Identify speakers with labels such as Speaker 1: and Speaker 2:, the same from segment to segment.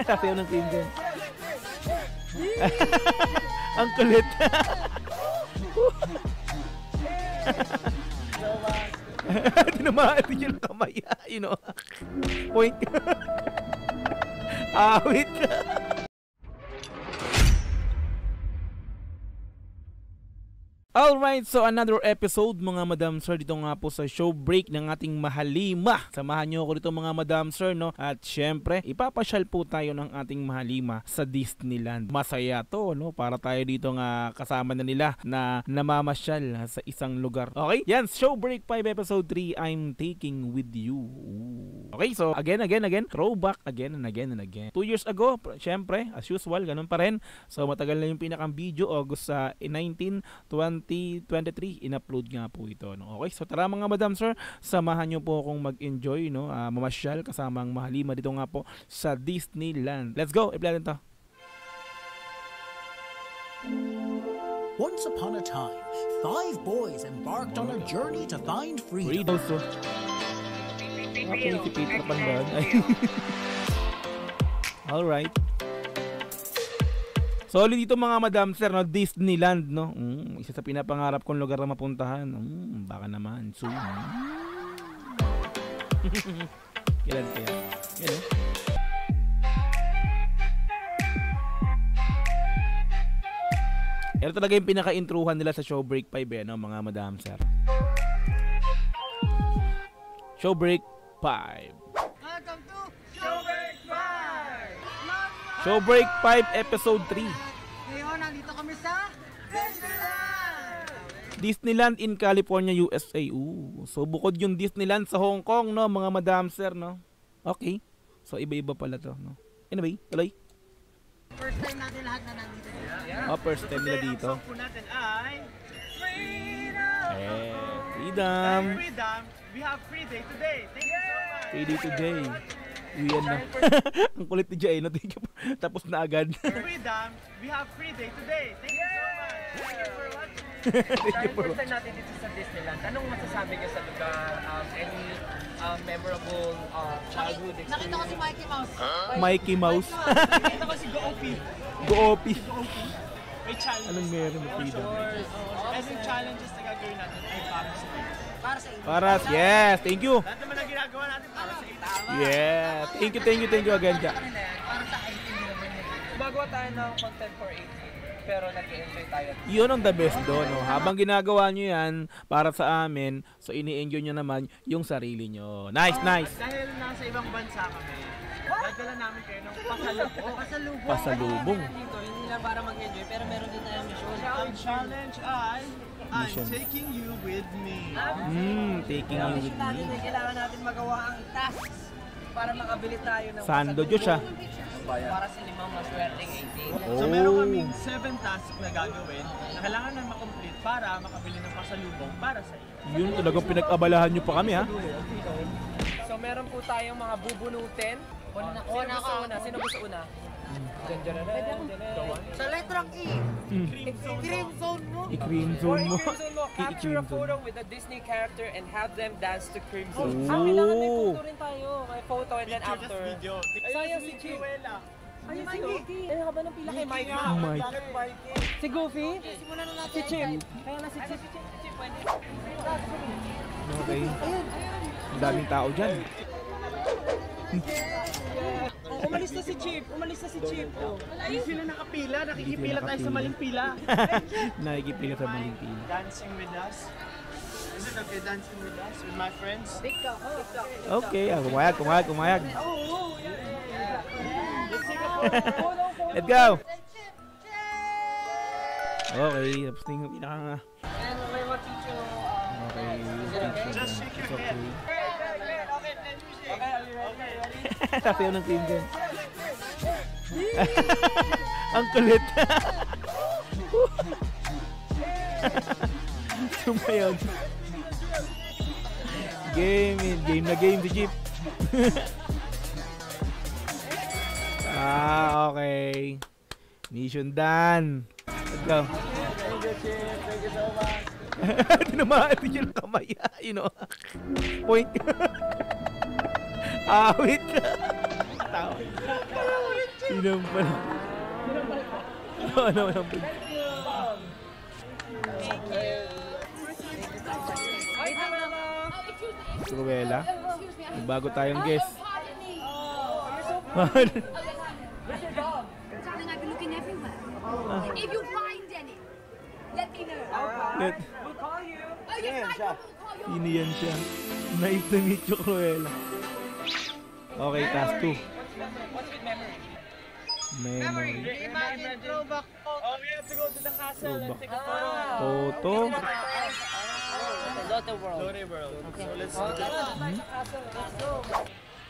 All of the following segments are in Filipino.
Speaker 1: Sasayaw ng Crimson. Ang kulit. Tinamaan din yung kamay. You know. Point. Awit. Alright, so another episode mga Madam Sir dito nga po sa show break ng ating Mahalima. Samahan nyo ako dito mga Madam Sir, no? At syempre, ipapasyal po tayo ng ating Mahalima sa Disneyland. Masaya to, no? Para tayo dito nga kasama na nila na namamasyal sa isang lugar. Okay? Yan, show break 5 episode 3, I'm taking with you. Ooh. Okay, so again, throwback again and again and again. 2 years ago, syempre, as usual, ganun pa rin. So matagal na yung pinakang video, August 19, 2023 in-upload nga po ito, no? Okay, so tara mga Madam Sir, samahan nyo po akong mag-enjoy, no? Mamasyal kasama ang Mahalima dito nga po sa Disneyland. Let's go, i-play natin to.
Speaker 2: Once upon a time, 5 boys embarked on a journey to find freedom.
Speaker 1: Okay, si Peter Pan ba? Alright. So ulit dito mga Madam Sir, no? Disneyland, no? Isa sa pinapangarap kong lugar na mapuntahan. Baka naman soon. Kailan kaya? Yan, no? Ito talaga yung pinaka-intruhan nila sa show break 5, no, mga Madam Sir. Show break 5.
Speaker 3: Welcome to Show Break 5!
Speaker 1: Show break 5 episode 3.
Speaker 3: Ngayon, nandito kami sa Disneyland!
Speaker 1: Disneyland in California, USA. So bukod yung Disneyland sa Hong Kong, no, mga Madam Sir, no? Okay. So iba-iba pala to, no? Anyway, tuloy.
Speaker 3: First time natin lahat na nandito.
Speaker 1: First time nila dito.
Speaker 4: Ang song po natin ay Freedom!
Speaker 1: Freedom!
Speaker 4: Freedom! We have free day today! Thank you so much!
Speaker 1: Free day today. Uyan na. Ang kulit ni Jay, no? Tapos na agad.
Speaker 4: Freedom! We have free day today! Thank you so much! Thank you for watching!
Speaker 5: Dahil first time natin dito sa Disneyland, anong masasabi niyo sa lugar? Any memorable childhood experience?
Speaker 3: Nakita ko si Mikey Mouse.
Speaker 1: Mikey Mouse.
Speaker 4: Nakita ko si Go-Opi!
Speaker 1: Go-Opi.
Speaker 4: May challenge.
Speaker 1: Anong meron na Freedom?
Speaker 4: And yung challenges na gagawin natin ay para sa iyo.
Speaker 3: Para sa inyo.
Speaker 1: Paras, yes! Thank you!
Speaker 4: Lahat naman na ginagawa natin para sa iyo.
Speaker 1: Yeah! Thank you again, Jack.
Speaker 3: Para sa 18 naman yun.
Speaker 5: Gumagawa tayo ng content for 18, pero nag-enjoy tayo.
Speaker 1: Yun ang the best doon, no? Habang ginagawa nyo yan para sa amin, so ini-enjoy nyo naman yung sarili nyo. Nice, nice!
Speaker 4: At dahil nasa ibang bansa kami, nagdala namin kayo ng pasalubong.
Speaker 1: Pasalubong.
Speaker 5: Dito, hindi lang para mag-enjoy, pero meron din tayong mission.
Speaker 4: Ang challenge ay I'm
Speaker 1: Mission.
Speaker 4: taking you with me.
Speaker 1: Taking you with
Speaker 5: Natin,
Speaker 1: me.
Speaker 5: kailangan natin magawa ang tasks para makabili tayo ng
Speaker 1: Sando
Speaker 5: pasalubong.
Speaker 1: Diyos siya.
Speaker 5: Para sa limang maswerteng 18.
Speaker 4: So meron kaming 7 tasks na gagawin na kailangan na makomplete para makabili ng pasalubong para sa iyo.
Speaker 1: Yun talagang pinag-abalahan nyo pa kami, ha?
Speaker 5: So meron po tayong mga bubunutin. Sino gusto una?
Speaker 3: Sa letrang E. Cream zone mo.
Speaker 1: I-cream zone mo.
Speaker 5: Capture a photo with a Disney character and have them dance to Cream Zone.
Speaker 1: Oh.
Speaker 5: Kailangan may photo rin tayo. May photo and then
Speaker 4: Picture
Speaker 5: after.
Speaker 4: just video.
Speaker 5: Sayang si Chip. Ayun si Goofy. Ayun haba ng pila kay Mike. Si Goofy?
Speaker 3: Simulan na natin.
Speaker 5: Si Chip. Kaya na si Chip. Chip, pwede.
Speaker 1: Okay. Ang daming tao dyan.
Speaker 5: Umalis na si Chip.
Speaker 4: Hindi sila nakapila, nakikipila tayo sa maling pila.
Speaker 1: Nakikipila sa maling pila.
Speaker 4: Dancing with us. Is it okay dancing with us, with my friends?
Speaker 1: Okay, kumayag. Let's go! Okay, tapos na yung pinaka nga.
Speaker 5: And may mga teacher.
Speaker 1: Okay,
Speaker 4: Just shake your head.
Speaker 1: Sasayaw ng Crimson. Ang kulit. Sumayaw. Game na game si Jeep. Okay. Mission done. Let's go.
Speaker 4: Thank you, Chip. Thank you so much.
Speaker 1: Tinamaan din yung kamay. You know. Point. Awit. Tawa. Inom pala. Ano naman? Cruella. May bago tayong guest.
Speaker 6: Darling, I've been looking everywhere. If you find any, let me know.
Speaker 5: We'll call you.
Speaker 6: Oh, yes, I will call you.
Speaker 1: Sino yan siya? Nice to meet you, Cruella. Okay, task 2.
Speaker 5: What's with memory?
Speaker 1: Memory.
Speaker 3: Imagine throwback.
Speaker 5: Oh, we have to go to the castle and take a photo.
Speaker 1: Toto.
Speaker 3: Lotte World.
Speaker 5: Lotte World. So let's do that.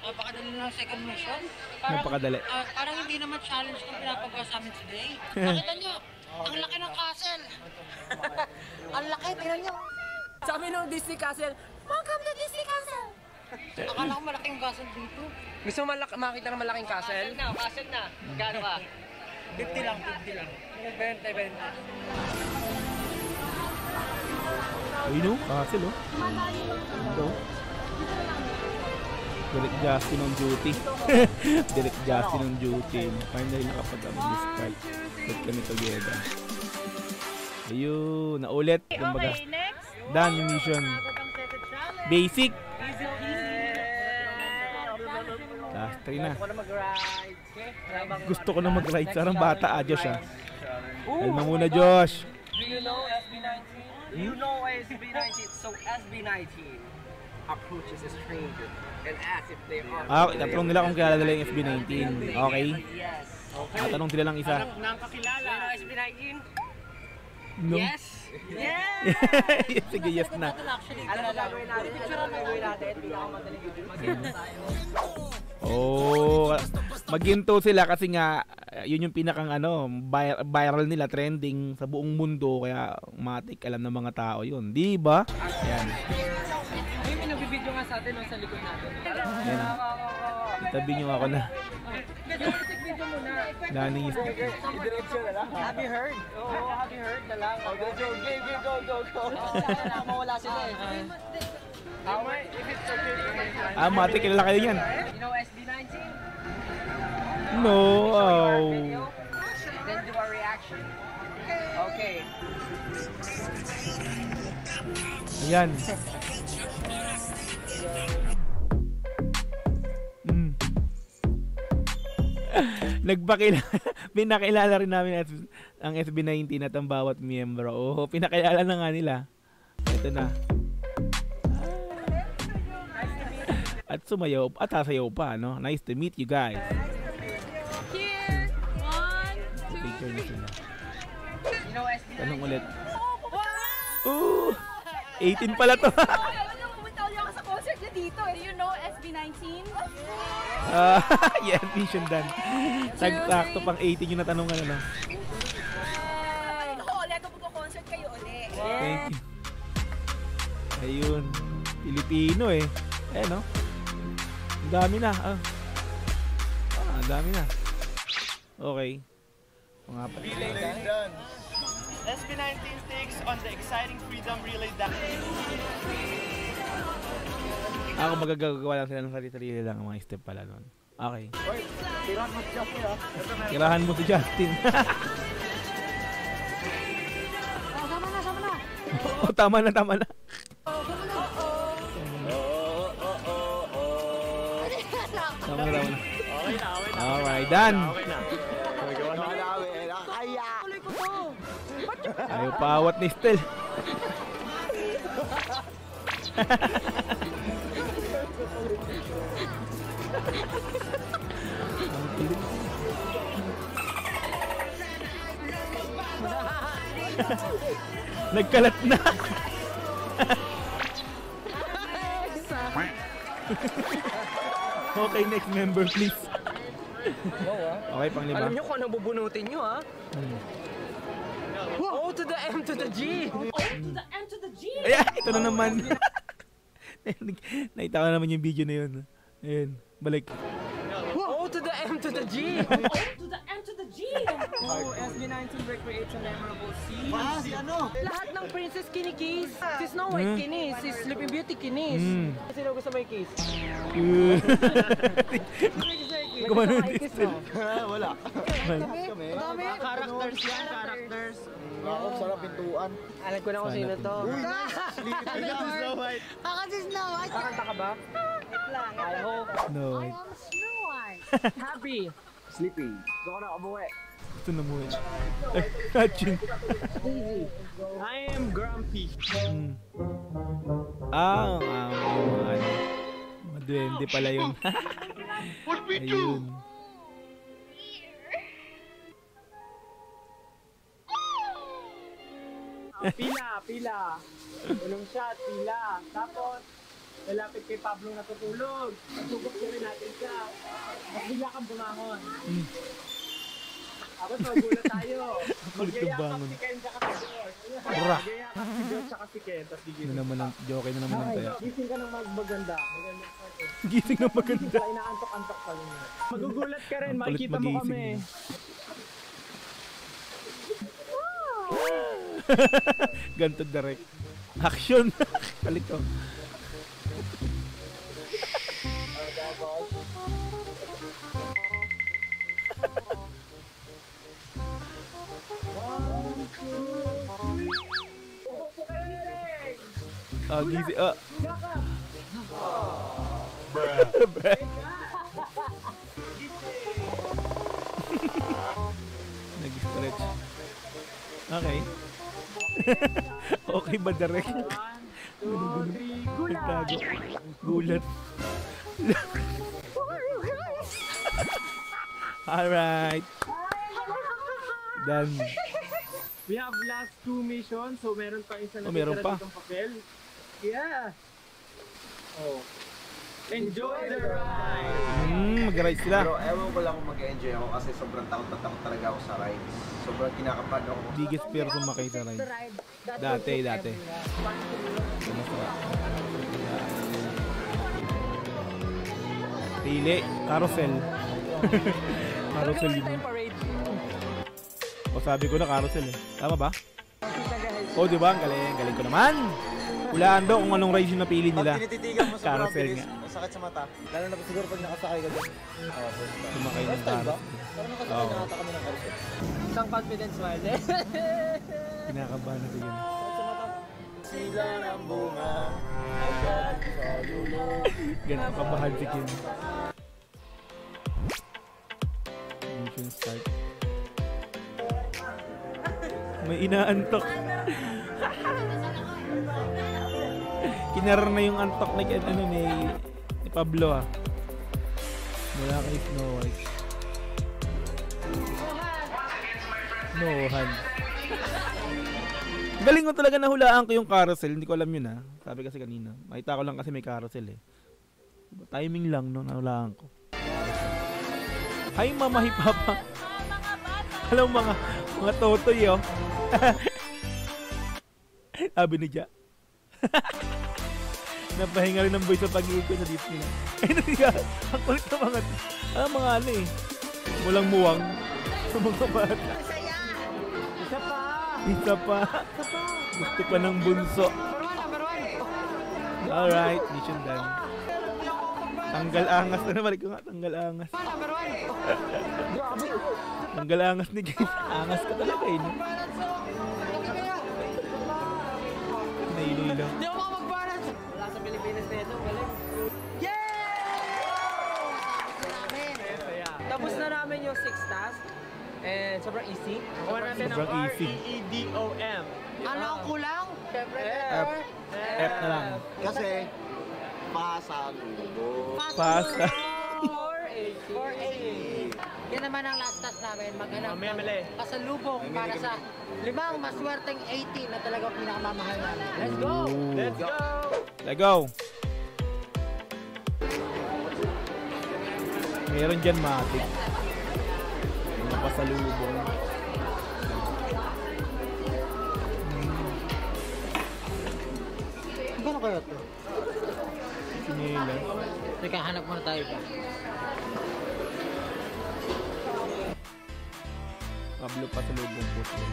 Speaker 3: Napakadali na ng second mission.
Speaker 1: Napakadali.
Speaker 3: Parang hindi naman challenge kung pinapagawa sa amin today. Nakita nyo, ang laki ng castle. Ang laki, tingnan nyo.
Speaker 5: Sabi nung Disney Castle,
Speaker 6: Welcome to Disney Castle.
Speaker 3: Akala ko malaking castle dito.
Speaker 5: gusto mo makita ng malaking castle?
Speaker 3: Castle na. Gano ka?
Speaker 5: 50 lang, 50 lang. 20.
Speaker 1: Ay no, castle oh. Ito. Direct Justin on duty. Direct Justin on duty. Finally nakapag-miss card. Set kami together. Ayun, naulit. Kumbaga.
Speaker 3: next.
Speaker 1: Done yung mission. Basic. Last 3 na.
Speaker 5: Ako na mag-ride. Okay?
Speaker 1: Gusto ko na mag-ride. Sarang bata. Josh ah. Alma muna, Josh.
Speaker 5: Do you know SB19? You know SB19. So SB19 approaches a stranger and asks if they are.
Speaker 1: Tatanong nila kung kilala nila yung SB19. Okay?
Speaker 5: Yes. Okay.
Speaker 1: Tatanong sila lang isa.
Speaker 5: Nang kakilala. You know SB19?
Speaker 1: No?
Speaker 5: Yes. Yes.
Speaker 1: Sige, yes na.
Speaker 5: Alam mo gagawin natin? Pinakamadaling YouTube.
Speaker 1: Oh, maginto sila kasi nga yun yung pinakang viral nila, trending sa buong mundo, kaya matik alam ng mga tao yun, di ba? Yan.
Speaker 5: May nagbibideo nga sa atin sa likod natin.
Speaker 1: Yan. Tabi nyo ako na.
Speaker 5: Video muna.
Speaker 1: Nanis.
Speaker 5: Diretso na lang. Have you heard? Oo, have you heard na lang. Go.
Speaker 3: Mawala sila eh.
Speaker 5: If it's okay.
Speaker 1: Matik, kilala kayo yan.
Speaker 5: You know SB19?
Speaker 1: No.
Speaker 5: Then do a reaction. Okay.
Speaker 1: Ayan. Pinakilala rin namin ang SB19 at ang bawat miyembro. Oh, pinakilala na nga nila. Ito na. At sumayaw at sasayaw pa, no? Nice to meet you guys.
Speaker 6: Here, 1, 2,
Speaker 1: Picture na sila.
Speaker 5: You know SB19?
Speaker 1: Tanong ulit. Ooh! 18 pala to.
Speaker 6: pumunta ulit ako sa concert na dito. Do you know SB19?
Speaker 1: Yes, mission done. Sakto pang 18 yung natanungan na lang.
Speaker 6: Ako ulit, kung magko-concert kayo ulit.
Speaker 1: Thank you. Ayun. Pilipino eh. No? Ang dami na. Ang dami na. Okay.
Speaker 7: Relay done. SB19 takes on the exciting Freedom Relay dance.
Speaker 1: Ako magagagawa lang sila ng sarili-sarili lang ang mga step pala nun. Okay. Tirahan mo si Justin. Tama na. Tama na. Alright, done. Ayaw pawat ni Stel. Nagkalat na. Okay, next member please. Okay, pang-5.
Speaker 5: Alam nyo kung anong bubunutin nyo, ha? O to the M to the G!
Speaker 6: To the M to the G!
Speaker 1: Ayan, ito na naman. Nakita ko naman yung video na yun. Ayun, balik.
Speaker 5: O to the M to the G!
Speaker 6: To the M to the G!
Speaker 5: Oh, SB19 recreates a memorable scene. Lahat ng princess kinikis. Si Snow White kinis, si Sleeping Beauty kinis. Sino gusto may kiss?
Speaker 1: gumano yung distil.
Speaker 7: Wala.
Speaker 6: Kami?
Speaker 4: Characters yan, characters.
Speaker 7: Ako, sarap pintuan.
Speaker 5: Alam ko na kung sino to.
Speaker 7: Uy, nice! Sleepy Snow White.
Speaker 6: Ako si Snow White.
Speaker 5: Kakanta ka ba? I hope.
Speaker 1: No.
Speaker 6: I am Snow White.
Speaker 5: Happy.
Speaker 7: Sleepy.
Speaker 5: Gusto ko na umuwi.
Speaker 1: Ito na muna. Ay, catching.
Speaker 4: I am grumpy.
Speaker 1: Yung ano. Mga duwende pala yun. Ayun.
Speaker 4: Pila. Unang shot, pila. Tapos, lalapit kay Pablo natutulog. Pasugok na rin natin siya. Mas bigla kang bumangon. Tapos magulat tayo. Magyayakap si Ken tsaka si George. Magyayakap si George tsaka si Ken. Tapos
Speaker 1: Ano
Speaker 4: gigil.
Speaker 1: naman ang joke na naman ang taya.
Speaker 4: Gising ka ng maganda. Magandang parte.
Speaker 1: Gising na maganda.
Speaker 4: Kaya inaantok-antok pa rin. Magugulat ka rin.
Speaker 1: Ang kulit
Speaker 4: Makikita mo
Speaker 1: magising
Speaker 4: kami.
Speaker 1: yun. Ganto direct. Action. Balik ko. Gising. Nag-stretch. Okay. Okay ba direct?
Speaker 4: 1, 2, 3, gulat!
Speaker 1: Nagtago. Gulat. Alright. Done.
Speaker 4: We have last 2 missions, so meron pa isa na
Speaker 1: meron pa?
Speaker 4: ditong papel. Yeah! Oh. Enjoy the ride!
Speaker 1: Mag-ride sila.
Speaker 8: Pero ewan ko lang kung mag-enjoy ako kasi sobrang takot na takot talaga ako sa rides. Sobrang kinakabahan ako.
Speaker 1: Biggest fear sumakay sa ride. Dati. Pili. Carousel. Carousel yun. O sabi ko na carousel eh. Tama ba? O diba? Ang galing. Galing ko naman. Hulaan daw kung anong ride yung napili nila.
Speaker 7: Pag tinititigan mo sobrang
Speaker 1: Carousel
Speaker 7: bilis,
Speaker 1: nga.
Speaker 7: masakit sa mata. Lalo na siguro pag nakasakay ka dyan.
Speaker 1: Sumakay ng
Speaker 7: First time ba?
Speaker 1: carousel.
Speaker 7: Parang nakasakay
Speaker 1: Oo.
Speaker 7: na ata kami ng carousel.
Speaker 5: Isang confidence smile.
Speaker 1: Kinakabahan na yun.
Speaker 7: Sakit sa mata. Sila ng bunga. Agad sa lulo.
Speaker 1: Ganito kabahan si Kim. Mission start. May inaantok. Kinarar na yung antok ni Pablo ah. Mula kay Snow White. Nohan. Galing mo talaga nahulaan ko yung carousel. Hindi ko alam yun ah. Sabi kasi kanina. Makita ko lang kasi may carousel eh. Timing lang no, nahulaan ko. Hi Mama Hipapa. Hello mga totoy oh. Sabi ni Ja. Napahinga rin ng boy sa pag-iikot sa Disney. Ay natiga. Ang kulit na mga ano eh. Walang muwang. Sa mga bata. Isa pa. Gusto pa ng bunso. Alright, mission done. Tanggal angas na naman. Tanggal angas. Tanggal angas ni Kim. Angas ka talaga eh. No? Nailoy lang.
Speaker 5: Hindi ako makapag-balance! Wala sa Pilipinas na ito, galing. Tapos na namin yung 6 tasks. And sobrang easy.
Speaker 4: Kuha natin ang
Speaker 1: Sobrang easy.
Speaker 4: REEDOM.
Speaker 3: Ano ang kulang?
Speaker 5: Siyempre,
Speaker 1: F na lang.
Speaker 7: Kasi, pasalubong.
Speaker 1: Pasta.
Speaker 5: 480.
Speaker 3: Yan naman ang last task namin. Maghanap
Speaker 4: Mamaya mali.
Speaker 3: pasalubong para sa 5 maswerteng 80 na talagang pinakamamahal namin.
Speaker 5: Let's go!
Speaker 4: Let's go!
Speaker 1: Let's go. Meron dyan matik. Mga pasalubong.
Speaker 3: Gano'n kayo ito?
Speaker 1: Sinila.
Speaker 3: Teka, hanap muna tayo pa.
Speaker 1: Pablo pasalubong po sila.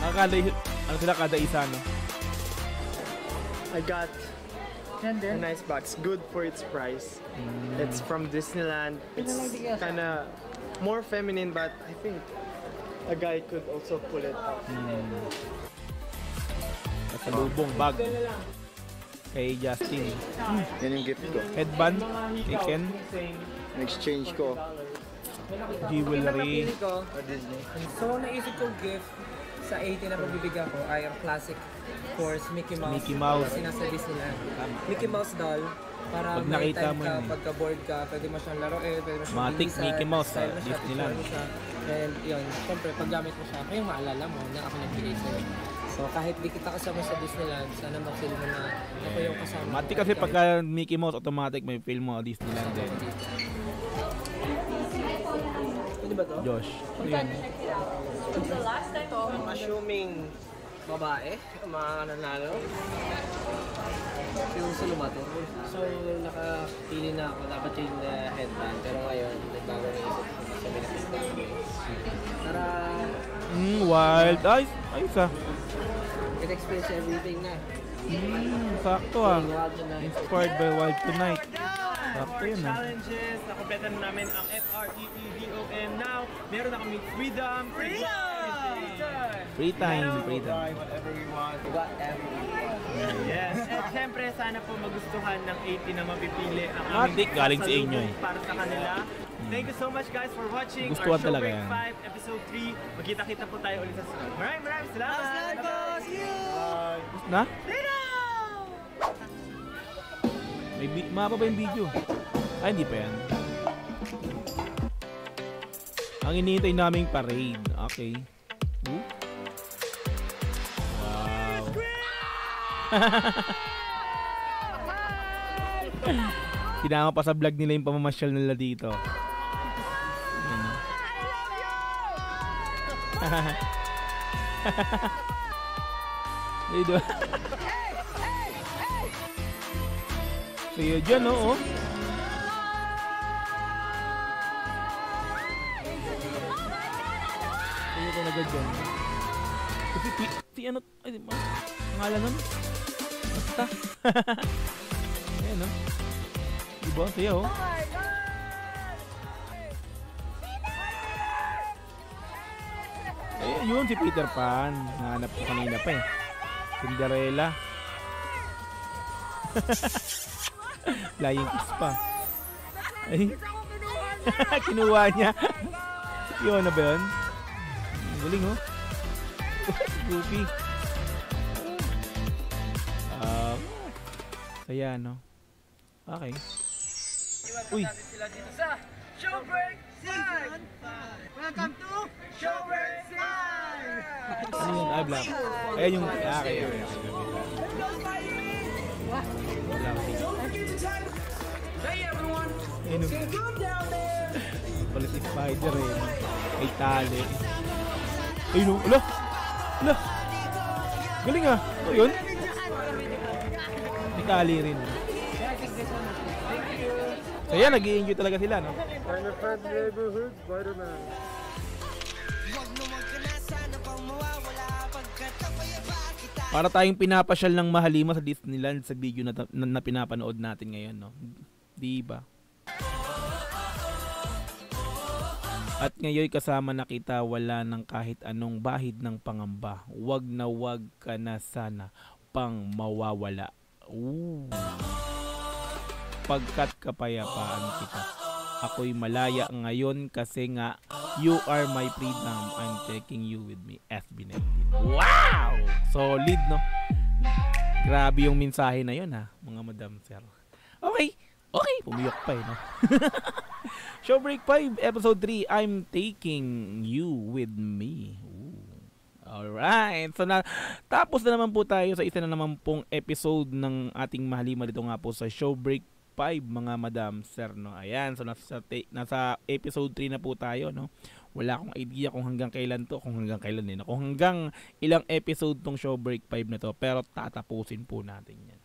Speaker 1: Ano sila kada isa no?
Speaker 4: I got A nice box, good for its price. It's from Disneyland. It's kind of more feminine, but I think a guy could also pull it off.
Speaker 1: Kasalubong bag kay Justin.
Speaker 8: Yan yung gift ko.
Speaker 1: Headband kay Ken.
Speaker 8: In-exchange ko.
Speaker 1: Jewelry.
Speaker 5: So, naisip kong gift sa 80 na pagbibigyan ko ay ang classic course Mickey Mouse.
Speaker 1: Mickey Mouse.
Speaker 5: Kasi nasa Disneyland. Mickey Mouse doll. Para
Speaker 1: Pag
Speaker 5: may
Speaker 1: nakita
Speaker 5: time
Speaker 1: mo
Speaker 5: ka,
Speaker 1: yun eh.
Speaker 5: pagka bored ka, pwede mo siyang laruin, pwede mo siyang
Speaker 1: Matic
Speaker 5: bilisan,
Speaker 1: Mickey Mouse sa
Speaker 5: style mo siya,
Speaker 1: Disneyland.
Speaker 5: picture mo siya. And yun, syempre, pag gamit mo siya, kayong maalala mo na ako nagbigay sa'yo. So kahit di kita kasama sa Disneyland, sana ma-feel mo na ako yung kasama.
Speaker 1: Matic kasi pagka Mickey Mouse, automatic may film mo Disneyland din.
Speaker 5: Ano ba to?
Speaker 1: Josh. Ano yun?
Speaker 5: I'm assuming babae, mga nanalo. Yung sa lumato. So, nakapili na ako. Dapat yung headband. Pero ngayon, nagbago na isip ko. Sabi na pista. Para
Speaker 1: Wild. Ayos ah.
Speaker 5: it-express everything na.
Speaker 1: Sakto ah. Inspired by Wild Tonight. Sakto yun ah.
Speaker 4: Challenges, nakompletan namin ang FREEDOM. Now, meron na kami freedom!
Speaker 1: Free time.
Speaker 4: Buy whatever we want. Yes. At syempre, sana po magustuhan ng 80 na mapipili ang
Speaker 1: Matik, galing sa inyo eh.
Speaker 4: para sa kanila. Thank you so much guys for watching
Speaker 1: Gustuhan
Speaker 4: our Show
Speaker 1: talaga
Speaker 4: Break
Speaker 1: yan.
Speaker 4: 5 Episode 3. Magkita-kita po tayo ulit sa sunod. Maraming salamat! See you!
Speaker 1: Na? Mapa ba yung video? Ay, hindi pa yan. Ang iniintay naming parade. Okay. Wow. Sinama pa sa vlog nila yung pamamasyal nila dito. Ayan. Dito. Kaya dyan, oo. Kaya talaga dyan. Kasi ano, ay, pangalan nun? Basta. Ayan, no? Diba? Saya, oh. Eh, yun si Peter Pan. Nahanap ko kanina pa eh. Cinderella. Flying kiss pa. Ay. Kinuha niya. Yun na ba yun? Galing, oh. Goofy. Saya, no? Okay. Uy.
Speaker 5: Sila dito sa Show Break 5! Welcome to Show Break 5!
Speaker 1: Ano yun? Ay, black. Ayan yung... Okay.
Speaker 5: Hey everyone!
Speaker 1: Ayun yung... Palit si Spider eh. May tali. Ayun yung... Ala! Ala! Galing ah! Ito yun? May tali rin. So yan, nag-i-enjoy talaga sila, no?
Speaker 4: Neighborhood Spider-Man.
Speaker 1: Para tayong pinapasyal ng Mahalima sa Disneyland sa video na pinapanood natin ngayon, no? Diba? At ngayon kasama na kita, wala ng kahit anong bahid ng pangamba. Wag na wag ka na sana pang mawawala. Ooh. Pagkat kapayapaan kita. Ako'y malaya ngayon kasi nga you are my freedom. I'm taking you with me. SB19. Wow! Solid, no? Grabe yung mensahe na yun, ha? Mga madam sir. Okay. Okay. Pumiyok pa, no? Show Break 5, Episode 3. I'm taking you with me. Ooh. Alright. So, tapos na naman po tayo sa isa na naman pong episode ng ating Mahalima dito nga po sa Show Break 5, mga madam sir, no? Ayan, so nasa episode 3 na po tayo, no? Wala akong idea kung hanggang kailan to, kung hanggang ilang episode tong Show Break 5 na to, pero tatapusin po natin yan.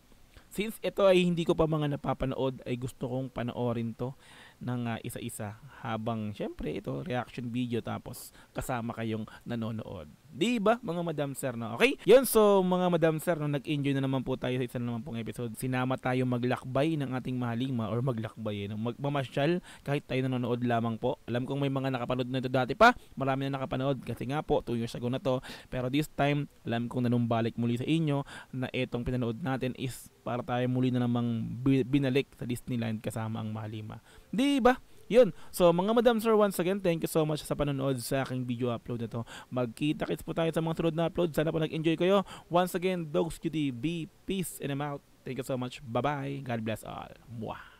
Speaker 1: Since ito ay hindi ko pa mga napapanood, ay gusto kong panoorin to ng isa-isa habang syempre ito reaction video tapos kasama kayong nanonood. Di ba mga madam sir, no? Okay? Yun, so mga madam sir, no, nag-enjoy na naman po tayo sa isa na naman pong episode. Sinama tayo maglakbay ng ating mahalima or maglakbay, no? Magmamasyal kahit tayo nanonood lamang po. Alam kong may mga nakapanood na ito dati pa. Marami na nakapanood kasi nga po 2 years ago na to. Pero this time, alam kong nanumbalik muli sa inyo na etong pinanood natin is para tayo muli na namang binalik sa Disneyland kasama ang mahalima. Di ba? Yun. So mga madam sir, once again, thank you so much sa panonood sa aking video upload na to. Magkita-kits po tayo sa mga sunod na upload. Sana po nag-enjoy kayo. Once again, Dogs QTV, peace and I'm out. Thank you so much. Bye-bye. God bless all. Mwah.